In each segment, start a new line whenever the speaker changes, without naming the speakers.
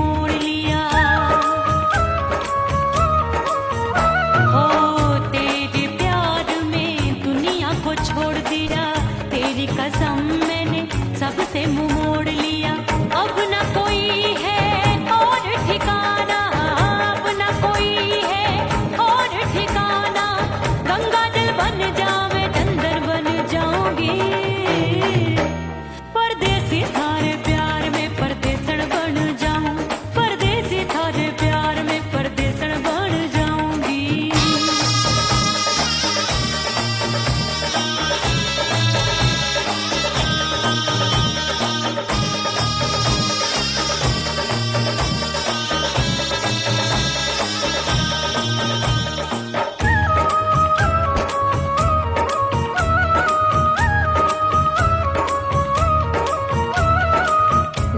मोड़ लिया। हो तेरे प्यार में दुनिया को छोड़ दिया, तेरी कसम मैंने सबसे मुंह मोड़ लिया। अब ना कोई है और ठिकाना, अब ना कोई है और ठिकाना। गंगा जल बन जावे चंदन बन जाऊंगी, परदेसी थारे प्यार में परदेसन बन जाऊं, परदेसी थारे प्यार में परदेसन बन जाऊंगी।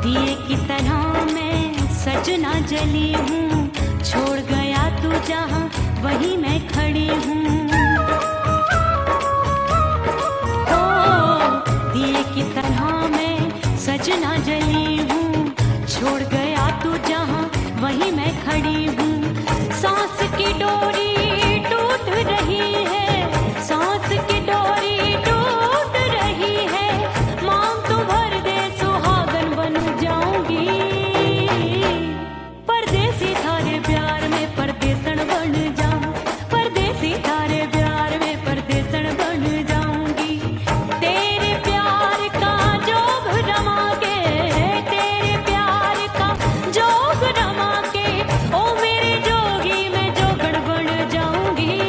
दिए की तरह मैं सजना जली हूँ, छोड़ गया तू जहाँ वहीं मैं खड़ी हूँ। ओ दिए की तरह मैं सजना जली हूँ, छोड़ गया तू जहाँ वहीं मैं खड़ी हूँ। सांस की डोरी टूट रही है, सांस की डोरी टूट रही है। मांग तू भर दे सुहागन बन जाऊंगी, परदेसी थारे प्यार में परदेसन बन जाऊं, परदेसी थारे प्यार में परदेसन बन जाऊंगी। तेरे प्यार का जोग रमा के, तेरे प्यार का जोग रमा के, ओ मेरे जोगी मैं जोगण बन जाऊंगी,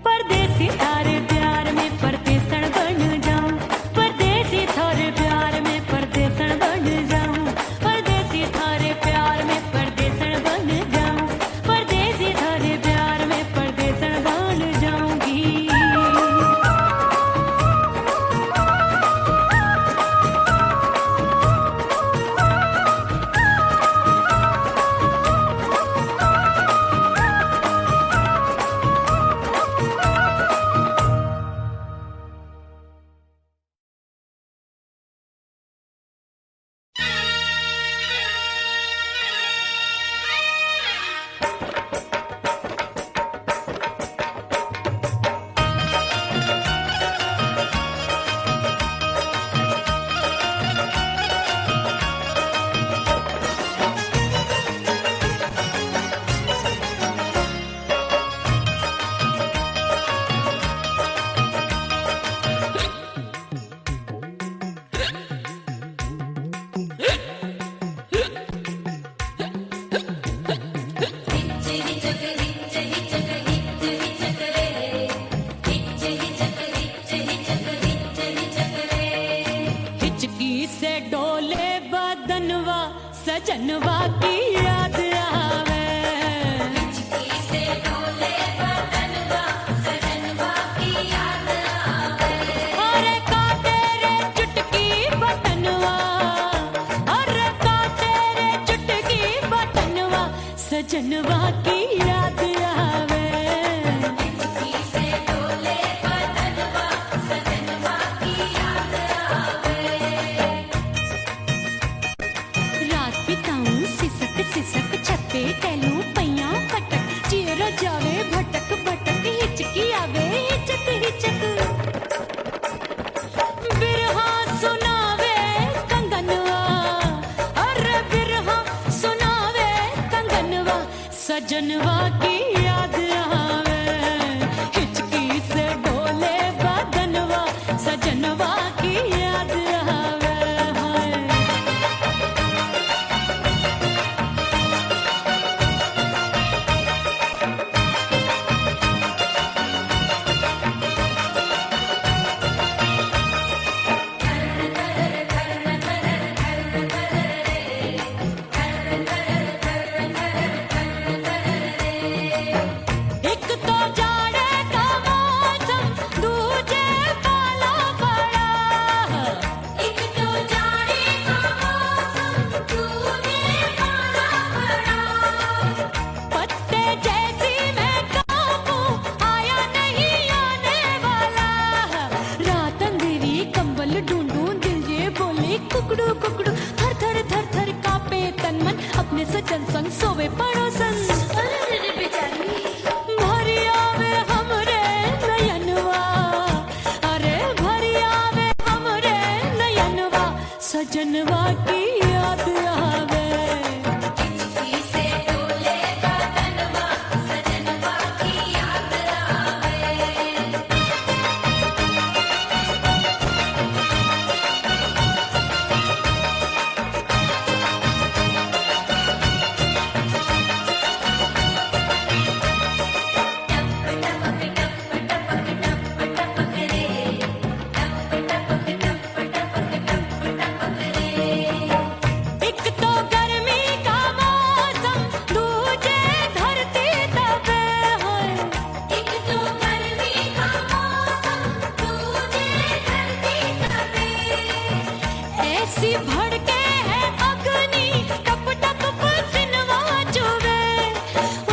परदेसी थारे प्यार में परदेसन बन जाऊं, परदेसी थारे प्यार में परदेसन बन जाऊं, परदेसी थारे प्यार में परदेसन बन जाऊं, परदेसी थारे प्यार में परदेसन बन जाऊंगी। हिचकी से डोले बदनवा सजनवा की याद आवे, हिचकी से डोले बदनवा सजनवा की याद आवे। अरे का तेरे चुटकी बटनवा, अरे का तेरे चुटकी बटनवा सजनवा की याद आवे। हिचकी से डोले बदनवा सजनवा की याद आवे। रात बिताऊं सिसक सिसक छत्ते टहलूं पैया पटक, चेहरा जावे भटक भटक, हिचकी आवे हिचक हिचक। बिरहा सुनावे कंगनवा, अरे बिरहा सुनावे कंगनवा सजनवा की याद आवे। हिचकी से डोले बदनवा सजनवा की याद आवे। हाय अपने सजन संग सोवे पड़ोसन।
अरे रे बेचारी
भरी आवे हमरे नयनवा, अरे भरी आवे हमरे नयनवा, सजनवा की याद आवे।
हिचकी से डोले बदनवा सजनवा की याद आवे।
एक तो गर्मी का मौसम, दूजे धरती दबे होए।
एक तो गर्मी का मौसम दूजे धरती दबे।
ऐसी भड़के है अग्नि, टप टप पसीनवा चुभे।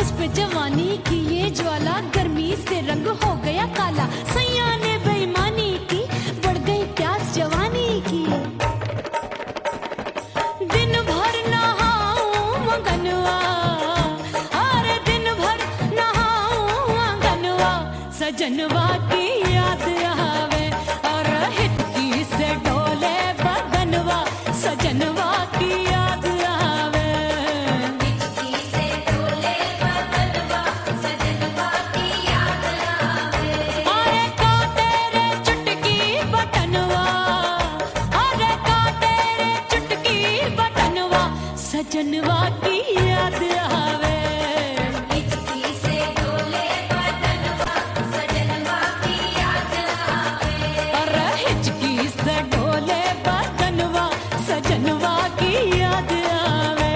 उस पे जवानी की ये ज्वाला, गर्मी से रंग हो गया काला। सैया ने बेईमानी की, बढ़ गई प्यास जवानी की। दिन भर नहाऊं मगनवा, अरे दिन भर नहाऊं आंगनवा, सजनवा की याद आवे। और हिचकी से डोले बदनवा, सजनवा की याद आवे।
हिचकी से डोले बदनवा सजनवा की याद आवे।
अरे का तेरे चुटकी बटनवा, अरे का तेरे चुटकी बटनवा, सजनवा की याद आवे।
हिचकी से डोले बदनवा सजनवा की याद आवे।
अरे हिचकी से डोले बदनवा, सजनवा की याद आवे।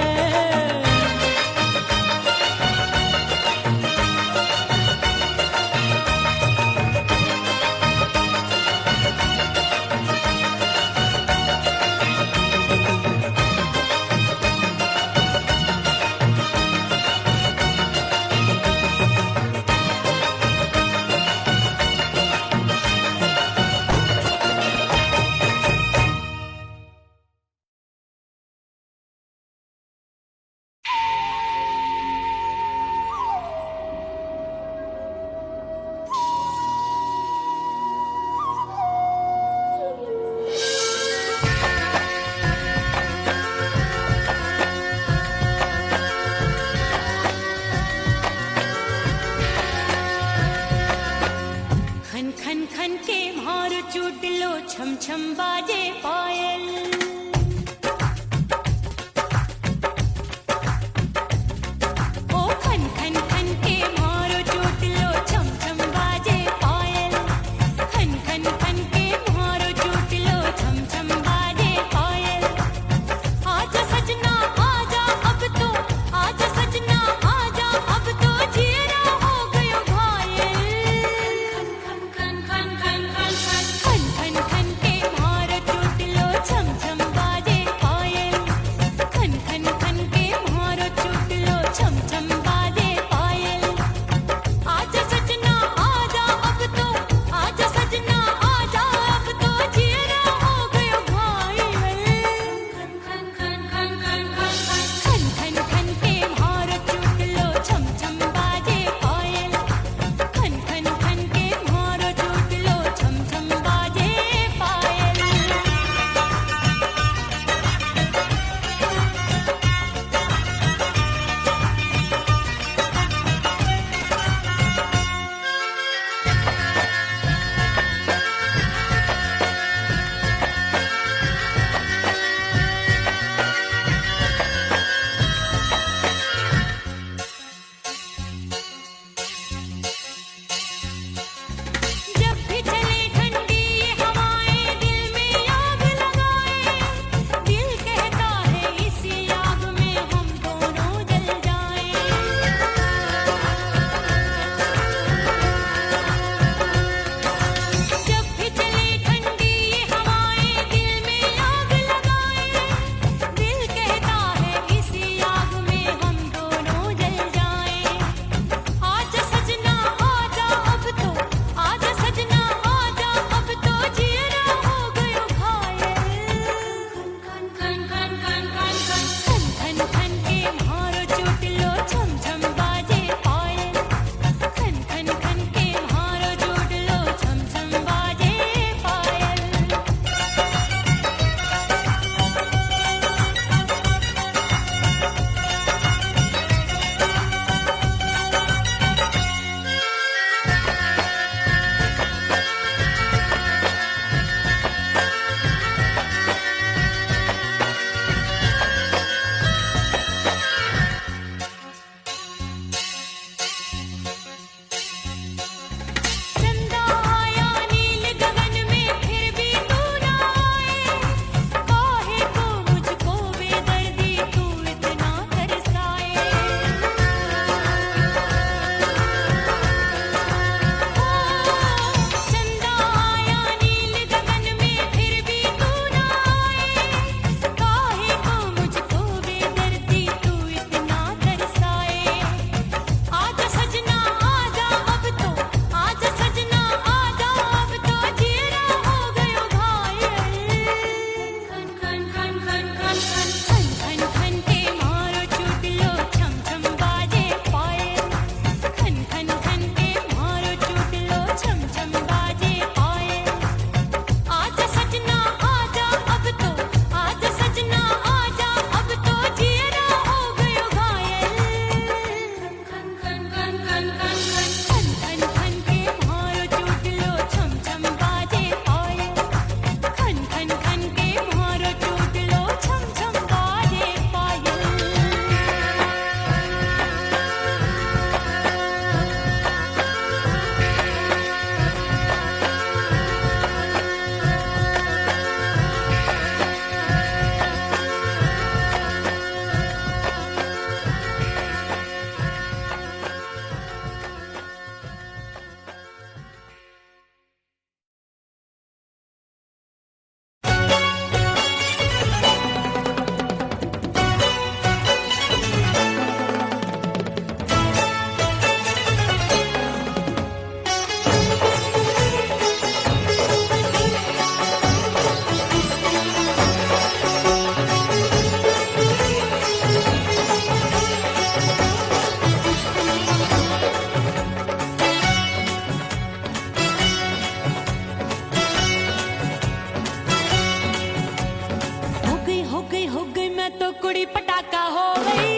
धड़ाका हो गई।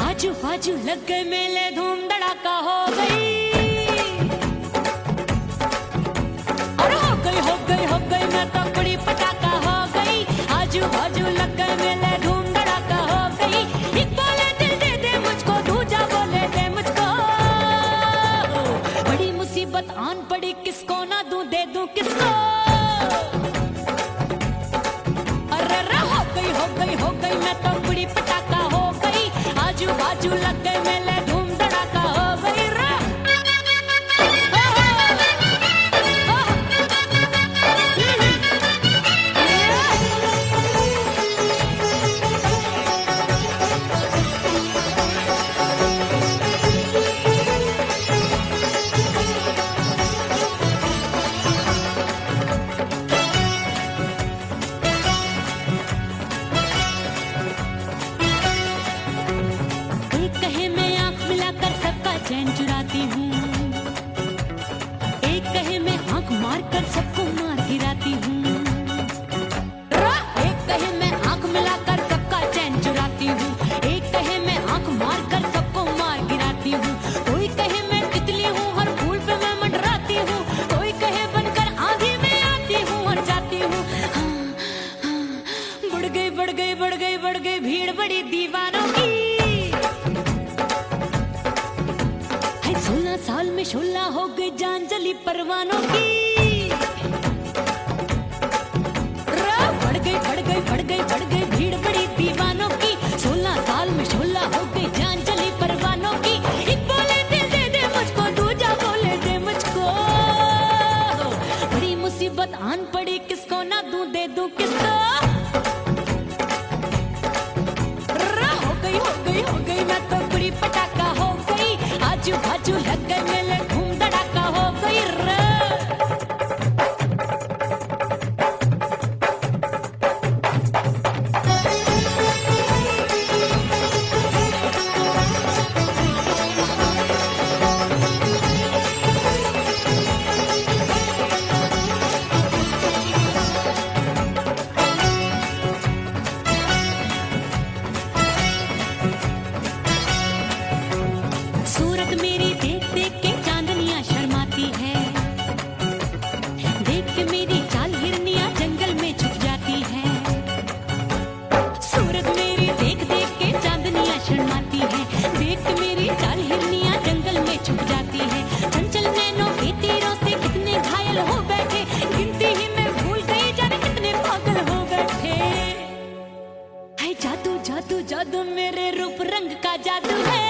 आजू बाजू लग गए मेले, धूम धड़ाका हो गई। अरे हो गई हो गई हो गई, मैं तो बड़ी पटाखा हो गई। आजू बाजू लग गए मेले, धूम धड़ाका हो गई। एक बोले दिल दे दे मुझको, दूजा बोले दे मुझको। बड़ी मुसीबत आन पड़ी, किसको ना दूं दे दूं किसको। अरे रे हो गई हो गई हो गई, मैं तो बड़ी पटाखा हो गई। आजू बाजू लग गए मेले, धूम धड़ाका हो गई रे। एक कहे मैं आंख मिलाकर सबका चैन चुराती हूँ, एक कहे मैं आंख मारकर सबको मार गिराती हूँ। एक कहे मैं आंख मिलाकर सबका चैन चुराती हूँ, एक कहे मैं आंख मारकर सबको मार गिराती हूँ। कोई कहे मैं तितली हूँ, हर फूल पे मैं मंडराती हूँ। कोई कहे बनकर आंधी में आती हूँ और जाती हूँ। हाँ, हाँ, बढ़ गई बढ़ गई बढ़ गई बढ़ गई भीड़ बड़ी दीवानों की। 16 साल में शोला हो गई, जान जली परवानों की। बढ़ गई बढ़ गई बढ़ गई बढ़ गई भीड़ बड़ी दीवानों की। 16 साल में शोला हो गई, जान जली परवानों की। एक बोले दिल दे दे मुझको, दूजा बोले दे मुझको। बड़ी मुसीबत आन पड़ी, किसको ना दूं दे दूं किसको। हो गई मैं तो बड़ी पटाखा हो गई। आजू बाजू लग गए मेले, धूम धड़ाका हो गई रे। सूरत मेरी देख देख के चांदनियां शर्माती है, देख के मेरी चाल हिरनियां जंगल में छुप जाती है। सूरत मेरी देख देख के चांदनियां शर्माती है, देख के मेरी चाल हिरनियां जंगल में छुप जाती है। चंचल नैनों के तीरों से कितने घायल हो बैठे, गिनती ही मैं भूल गई जाने कितने पागल हो बैठे। है जादू जादू जादू, मेरे रूप रंग का जादू है।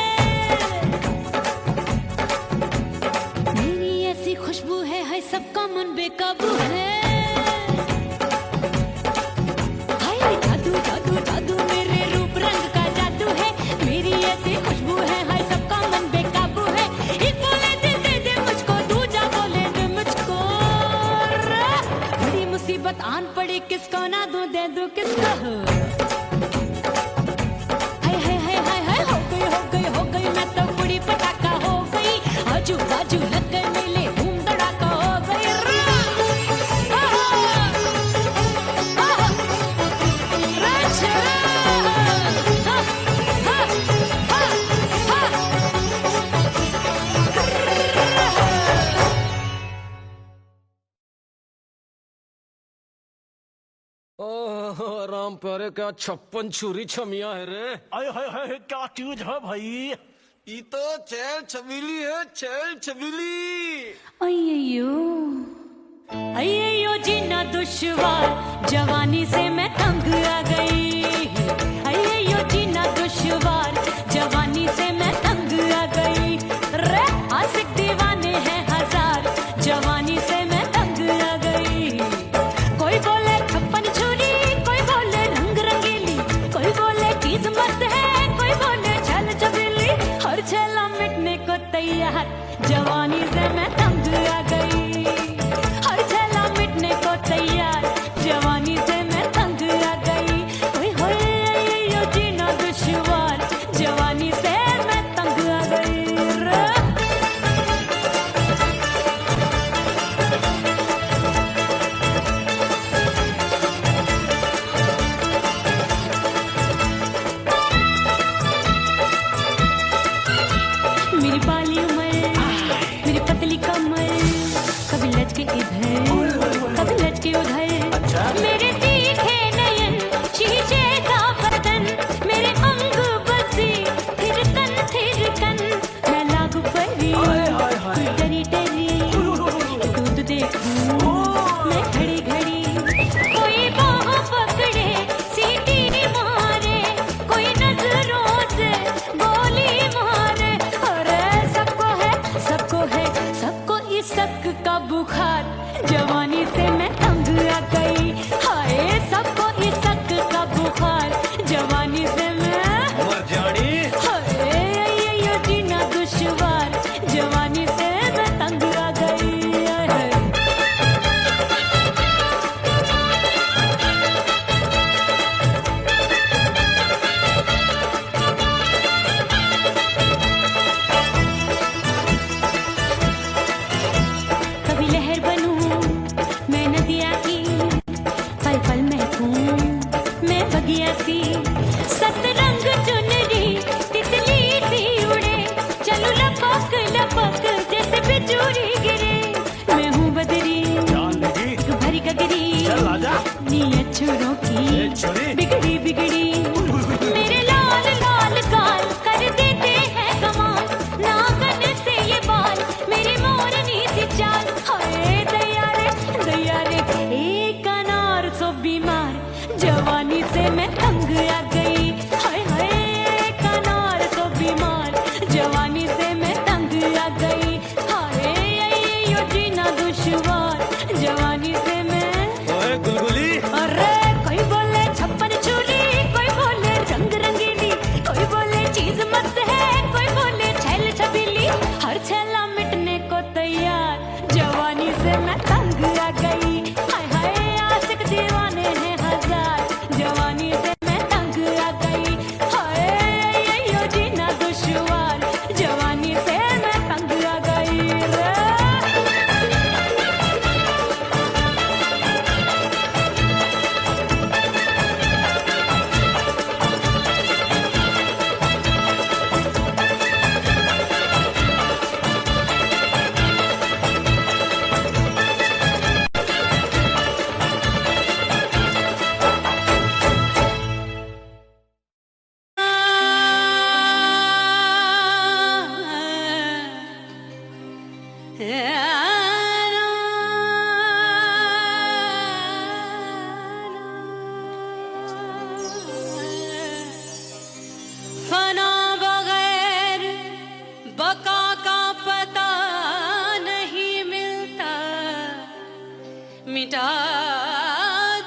ऐसी खुशबू है सबका मन बेकाबू है। हाय जादू जादू जादू, मेरे रूप रंग का जादू है। मेरी ऐसी खुशबू है, हाय सबका मन बेकाबू है। एक बोले दिल दे दे मुझको, दूजा बोले दे मुझको। बड़ी मुसीबत आन पड़ी, किसको ना दूं दे दूं किसको। हाय हाय हाय हाय हाय, हो गई हो गई हो गई, मैं तो बड़ी पटाखा हो गई। आजू बाजू लग गए मेले, धूम धड़ाका हो गई रे।
ओह राम प्यारे, क्या 56 छुरी छमिया है रे।
आय हाय हाय, क्या चीज है भाई।
ये तो चैल छबीली है, चैल छबीली।
अय्यो जीना दुश्वार, जवानी से मैं तंग आ गई। अय्यो जीना दुश्वार, जवानी से मैं तंग आ गई रे। आशिक दीवाने हैं हजार, जवानी से मैं तंग आ गई। कोई बोले 56 छुरी, कोई बोले रंग रंगीली, कोई बोले चीज मस्त है, कोई बोले छल छबीली। हर छेला मिटने को तैयार, जवानी से मैं तंग आ गई। हर छेला मिटने को तैयार, जवानी से मैं तंग आ गई। लगी ऐसी सतरंग चुनरी तितली सी उड़े चलू लपक लपक जैसे बिजूरी गिरे मैं हूँ बदरी
जान लगी
भरी गगरी
चल आजा
नीयत छोरों
ए,
की
छोरी।
बिगड़ी बिगड़ी मेरे लाल लाल गाल कर देते हैं कमाल नागन से ये बाल मेरी मोरनी सी चाल हाय दैया रे एक अनार सो बीमार जवानी से मैं तंग आ गई हाय हाय एक अनार सो बीमार जवानी से मैं तंग आ गई हाय यो जीना दुश्वार जवानी से मैं
ओए गुलगुली
अरे कोई बोले छप्पन छुरी कोई बोले रंग रंगीली कोई बोले चीज मस्त है कोई बोले छैल छबीली हर छैला मिटने को तैयार जवानी से मैं तंग आ गई हाय हाय आशिक दीवाने हैं हजार जवानी से मैं तंग आ गई हाय यो जीना दुश्वार जवानी से मैं तंग आ गई रे फना बगैर बका का पता नहीं मिलता मिटा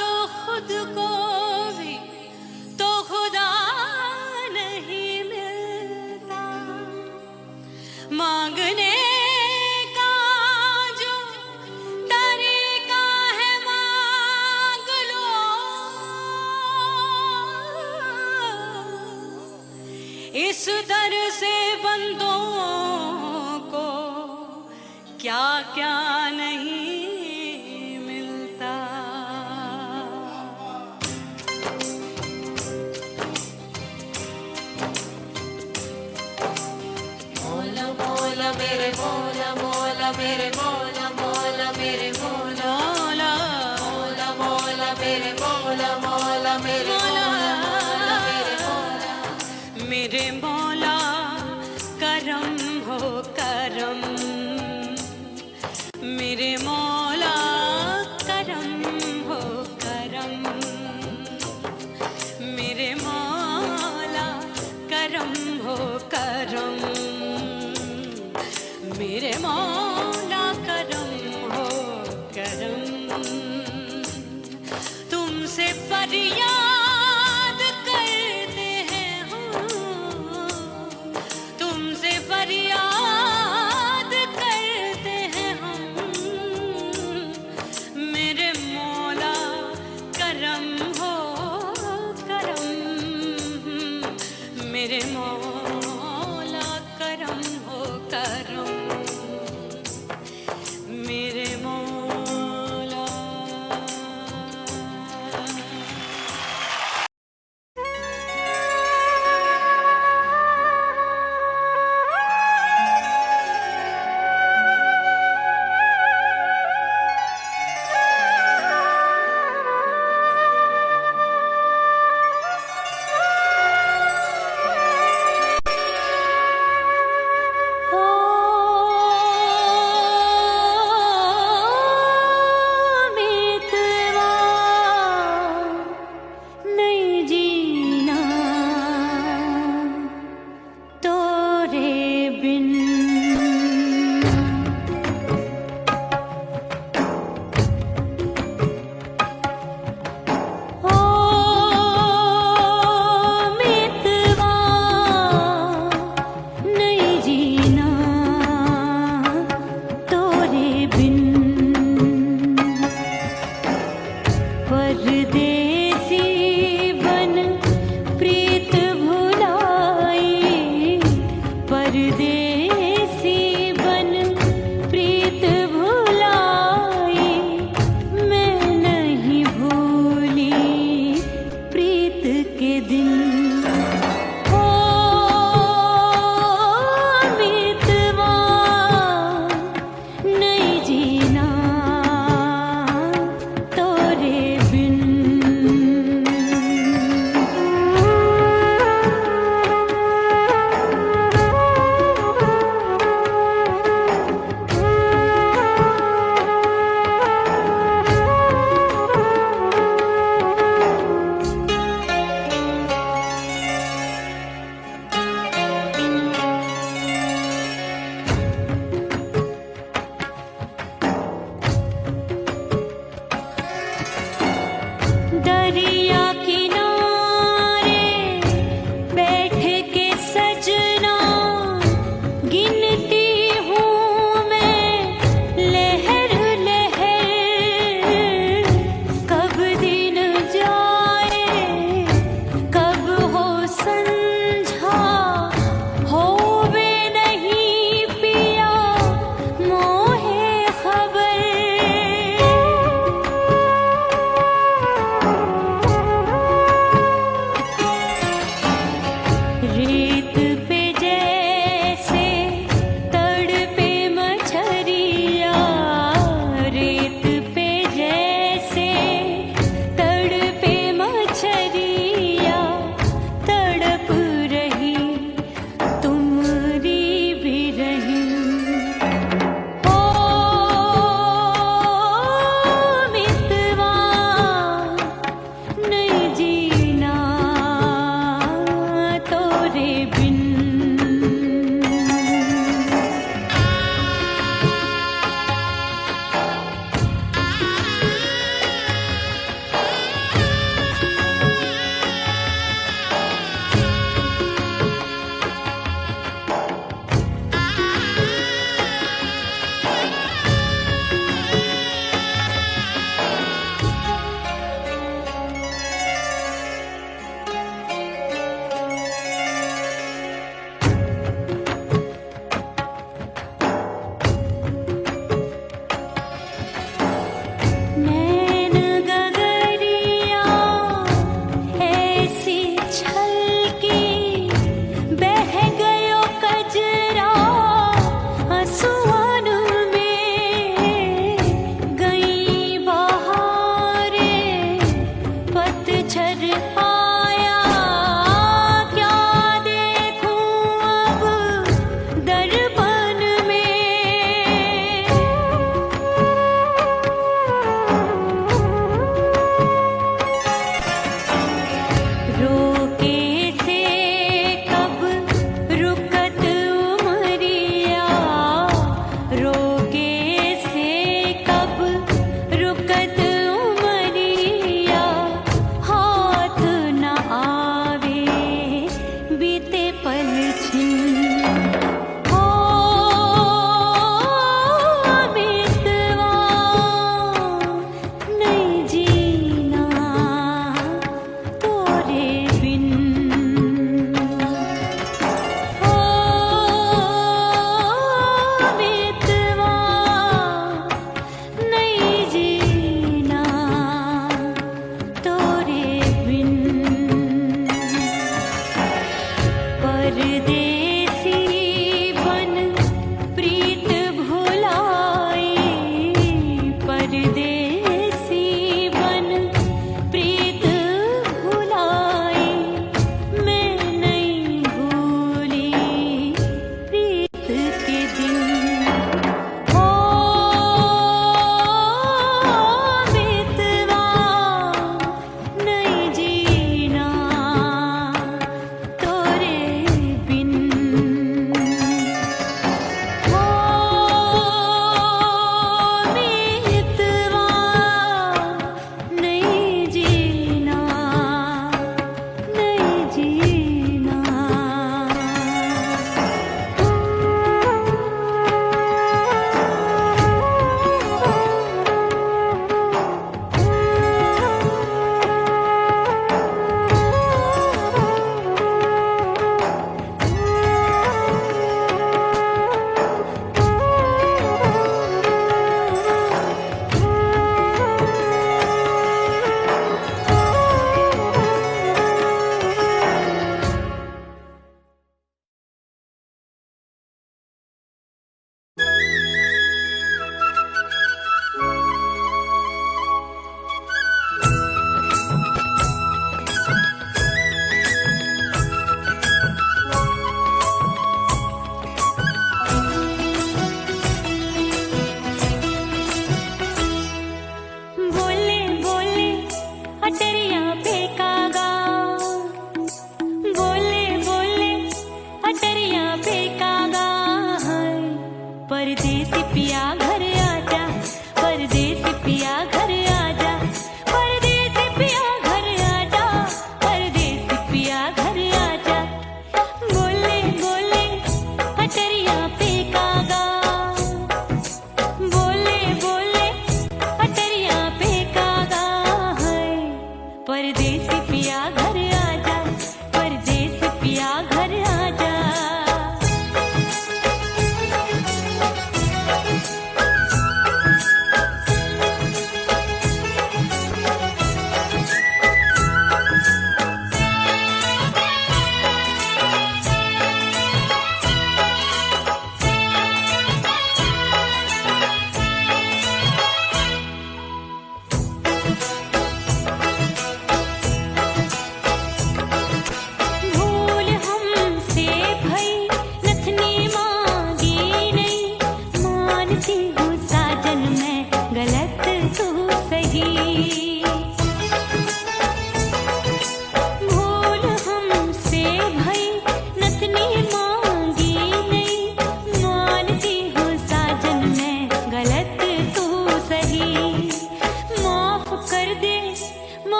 दो खुद को भी तो खुदा नहीं मिलता मांगने का जो तरीका है मांग लो इस दर से बंदों को क्या क्या नहीं मिलता
मोला मोला मेरे मोला मोला मेरे मोला मोला मेरे मोला
मौला
मोला मोला मेरे मोला मोला मेरे मोला मोला मेरे मोला
मेरे मौला करम हो करम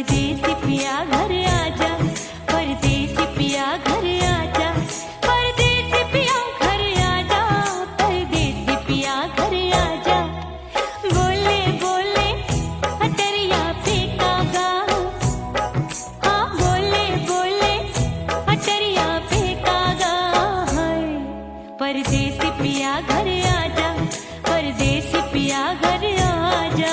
परदेसी पिया घर आजा, परदेसी पिया घर आजा, परदेसी पिया घर आजा, परदेसी पिया घर आजा। बोले बोले अटरिया पे कागा, हाँ बोले बोले अटरिया पे कागा है। परदेसी पिया घर आजा, परदेसी पिया घर आजा।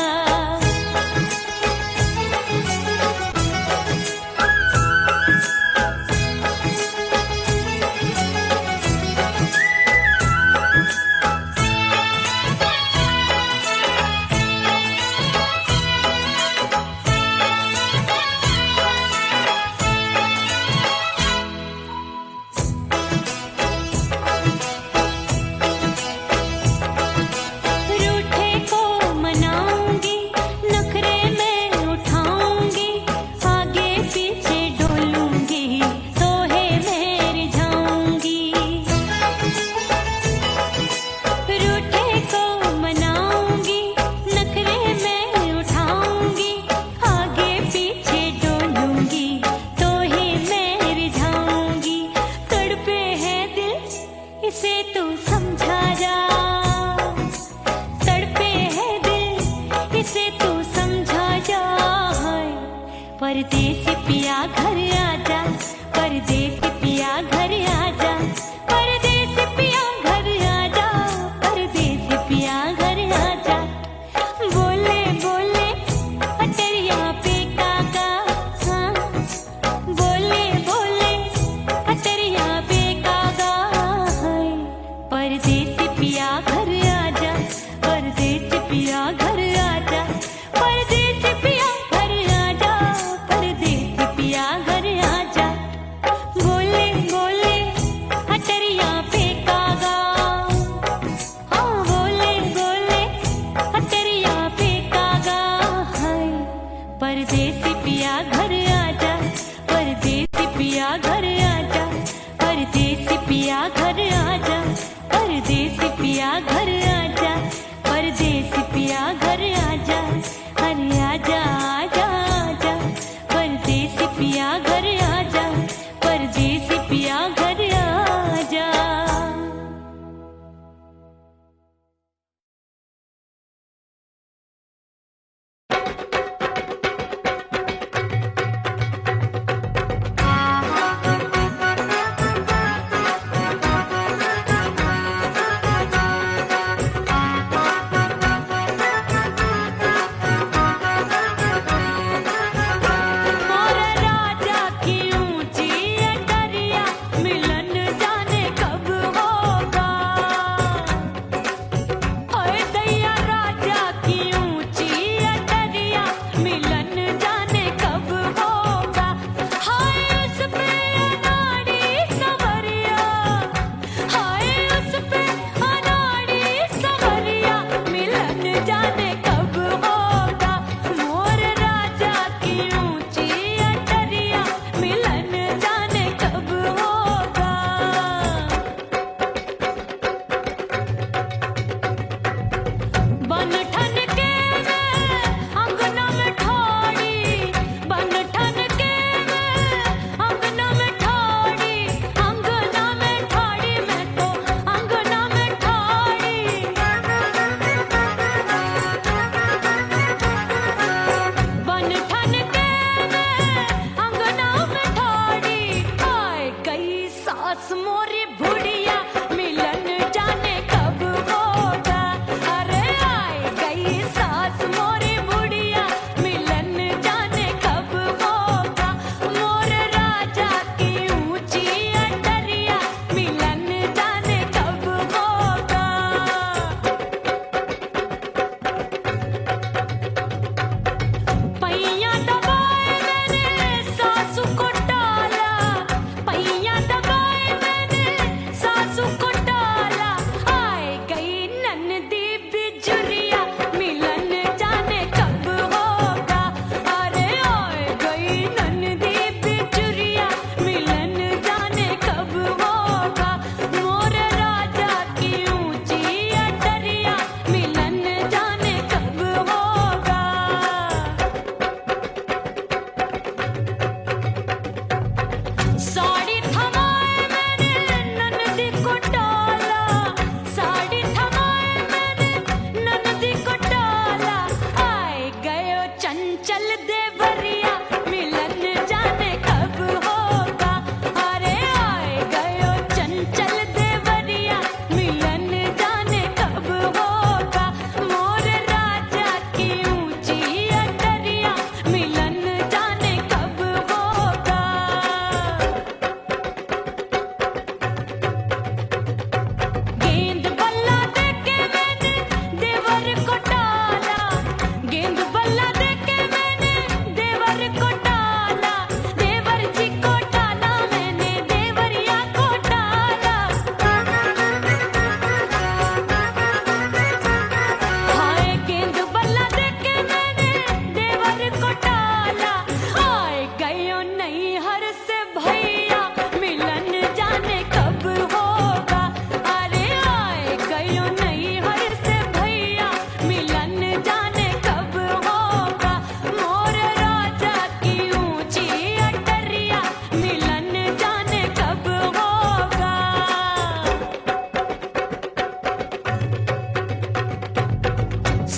रूठे को मनाऊंगी,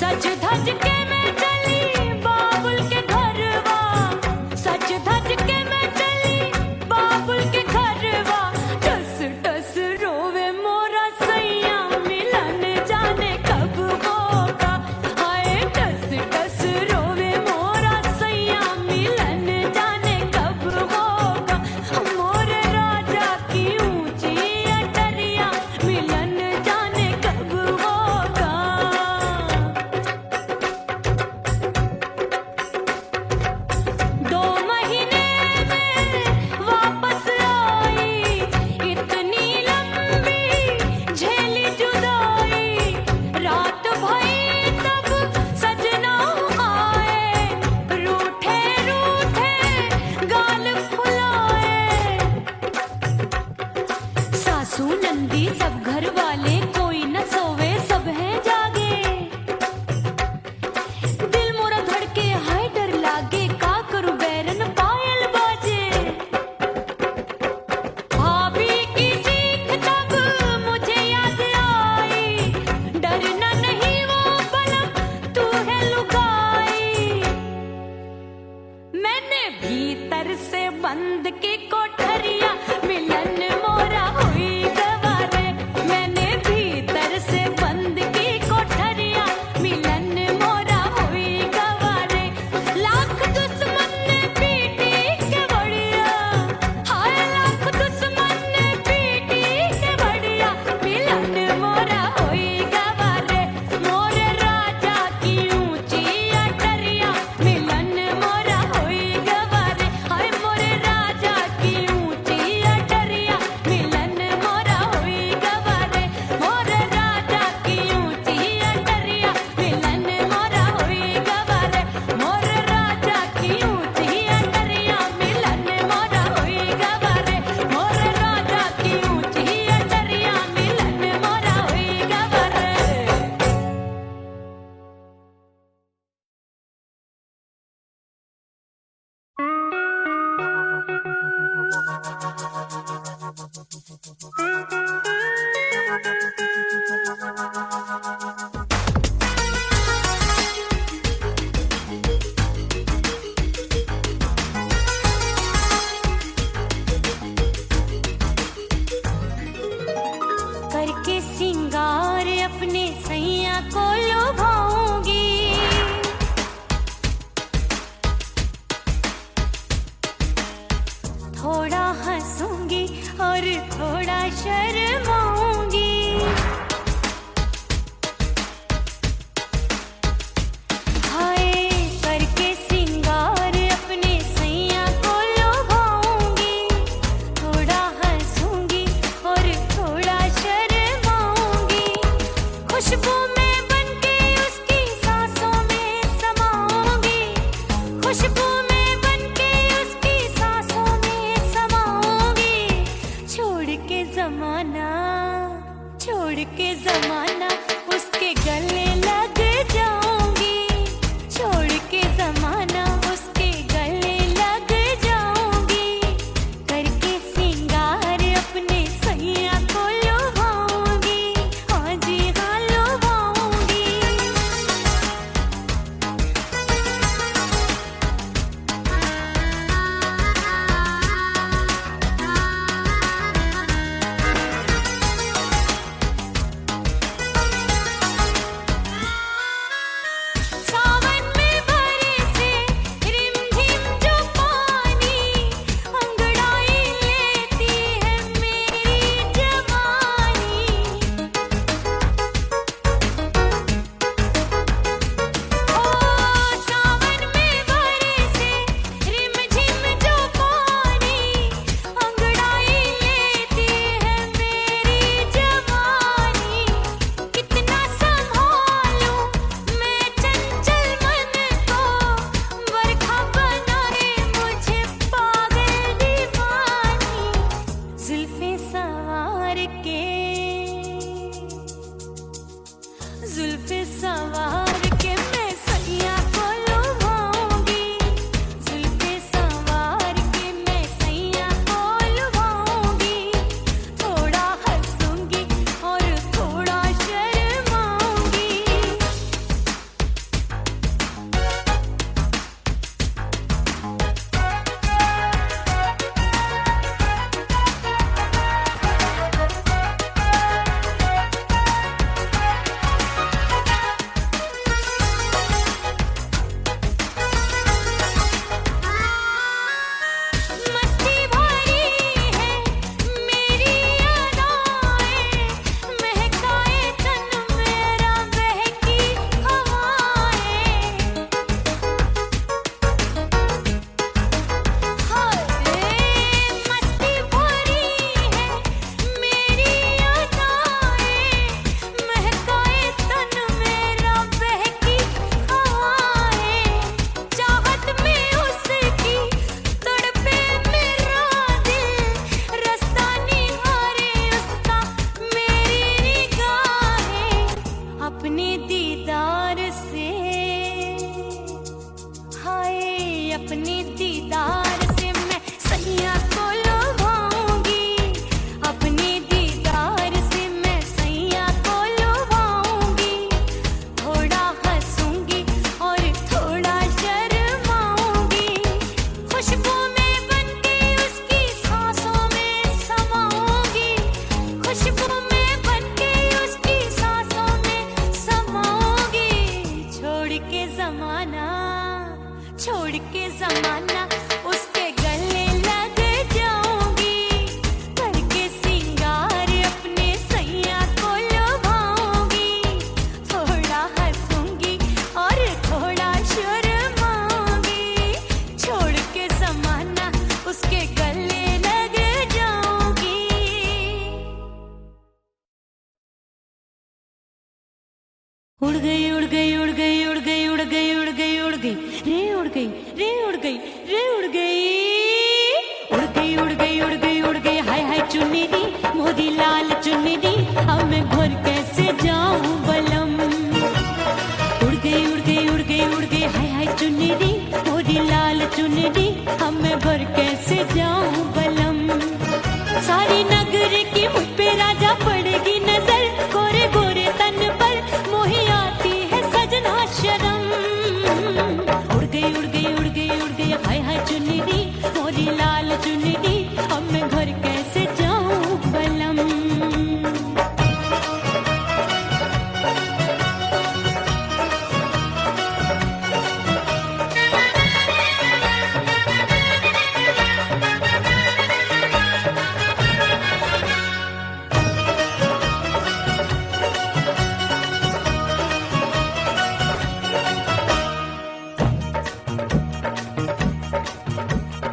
सज धज के मैं चली बाबुल के घरवा, सज धज के मैं चली बाबुल के घरवा। टस टस रोवे मोरा सैया मिलन जाने कब होगा। हाय टस टस रोवे मोरा सैया मिलन जाने कब होगा। मोरे राजा की ऊंची अटरिया मिलन जाने कब होगा। 2 महीने में वापस आई, इतनी लंबी झेली जुदाई। रात भई तब सजना आए, रूठे रूठे गाल फुलाए। सासू नंदी सब घर वाले कोई न सोवे सब हैं जागे। दिल मोरा धड़के हाय डर लागे, का करूं बैरन पायल बाजे। भाभी की सीख तब मुझे याद आई, डरना नहीं वो बलम तू है लुगाई। मैंने भीतर से बंद की कोठरिया मिलन मोरा हुई गवारे। मैंने भीतर से बंद की कोठरिया मिलन मोरा हुई गवारे। लाख दुश्मन ने पीटी के बढ़िया, हाय लाख दुश्मन ने पीटी के बढ़िया। मिलन मोरा हुई गवारे, मोरे राजा की ऊंची अटरिया मिलन मोरा हुई गवारे। हाय मोरे राजा की ऊंची अटरिया मिलन मोरा हुई गवारे। मोरे राजा की ऊंची अटरिया मिलन मोरा हुई गवारे। मोरे राजा की ऊंची अटरिया मिलन मोरा हुई गवारे। मोरे राजा की ऊंची अटरिया मिलन मोरा हुई गवारे। करके सिंगार अपने सैया को लुभाऊंगी। थोड़ा हंसूंगी और थोड़ा शर्माऊंगी। हाय करके सिंगार अपने सैया को लुभाऊंगी। थोड़ा हंसूंगी और थोड़ा शर्माऊंगी। खुशबू में बनके उसकी सांसों में समाऊंगी। खुशबू में बनके उसकी सांसों में समाऊंगी। छोड़ के जमाना उसके गले लग जाऊंगी। छोड़ के जमाना उसके गले लग जाऊंगी। करके सिंगार अपने सैया को लुभाऊंगी। हाँ जी हाँ लुभाऊंगी। अपने दीदार से, हाय अपने दीदार से मैं सैया को लुभाऊंगी, अपने दीदार से मैं सैया को लुभाऊंगी। थोड़ा हंसूंगी और थोड़ा शर्माऊंगी, खुशबू में बनके उसकी सांसों में समाऊंगी, खुशबू में बनके उसकी सांसों में समाऊंगी। छोड़ के जमाना उसके गले लग जाऊंगी, करके सिंगार अपने सैया को लुभाऊंगी। थोड़ा हंसूंगी और थोड़ा शर्माऊंगी, छोड़ के जमाना उसके गले लग जाऊंगी। उड़ गई उड़ गई उड़ गई उड़ गई उड़ गई उड़ गई उड़ गई रे उड़ गई रे उड़ गई रे उड़ गई उड़ गई उड़ गई उड़ गई उड़ गई हाय हाय चुन्नी दी मोदी लाल चुन्नी दी, अब मैं घर कैसे जाऊं बलम। उड़ गई उड़ गई उड़ गई उड़ गई हाय हाय चुन्नी दी मोदी लाल चुन्नी दी, अब मैं घर कैसे जाऊं बलम। सारी नगर की मुझ पे राजा पड़ेगी नजर, गोरे गोरे तन पर मोही आती है सजना शर्म। उड़ गई उड़ गई उड़ गई उड़ गई हाय हाय चुन्नी दी मोरी लाल चुन्नी दी, अब मैं घर कैसे जाऊं बलम।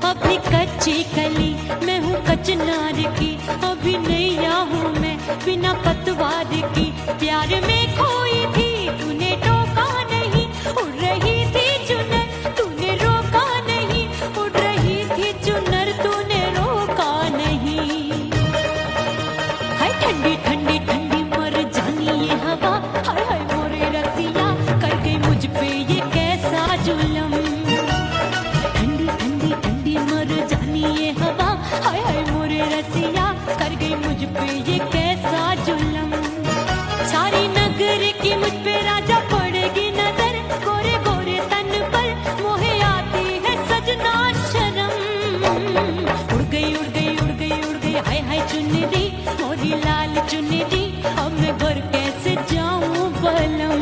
अभी कच्ची कली मैं हूँ कचनार की, अभी नैया हूँ मैं बिना पतवार की। प्यार में खोई थी तूने टोका नहीं, उड़ रही थी चुनर तूने रोका नहीं, उड़ रही थी चुनर तूने रोका नहीं। हाय ठंडी ठंडी ठंडी मर जानी ये हवा, हाय हाय मोरे रसिया कर गई मुझ पे ये कैसा जुलम। मर जानी ये हवा, हाय हाय मोरे रसिया कर गई मुझ पे ये कैसा जुलम। सारी नगर की मुझ पे राजा पड़ेगी नजर, गोरे गोरे तन पर मोहे आती है सजना शर्म। उड़ गई उड़ गई उड़ गई उड़ गई हाय हाय चुन्नी दी मोरी लाल चुन्नी दी, अब मैं घर कैसे जाऊं बलम।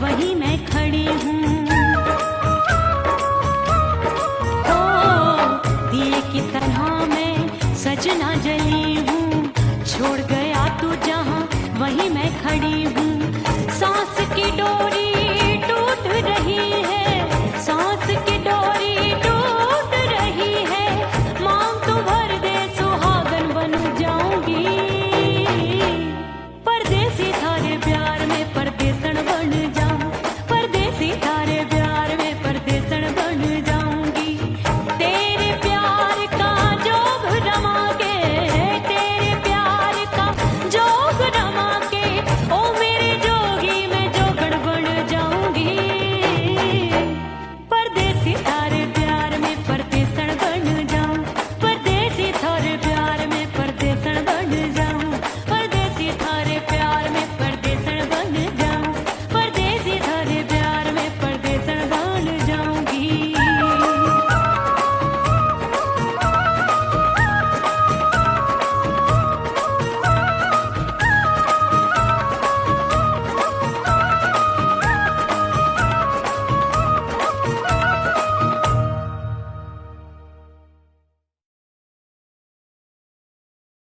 वहीं मैं खड़ी हूँ। ओ दिए की तरह मैं सजना जली हूँ, छोड़ गया तू जहाँ वहीं मैं खड़ी हूँ।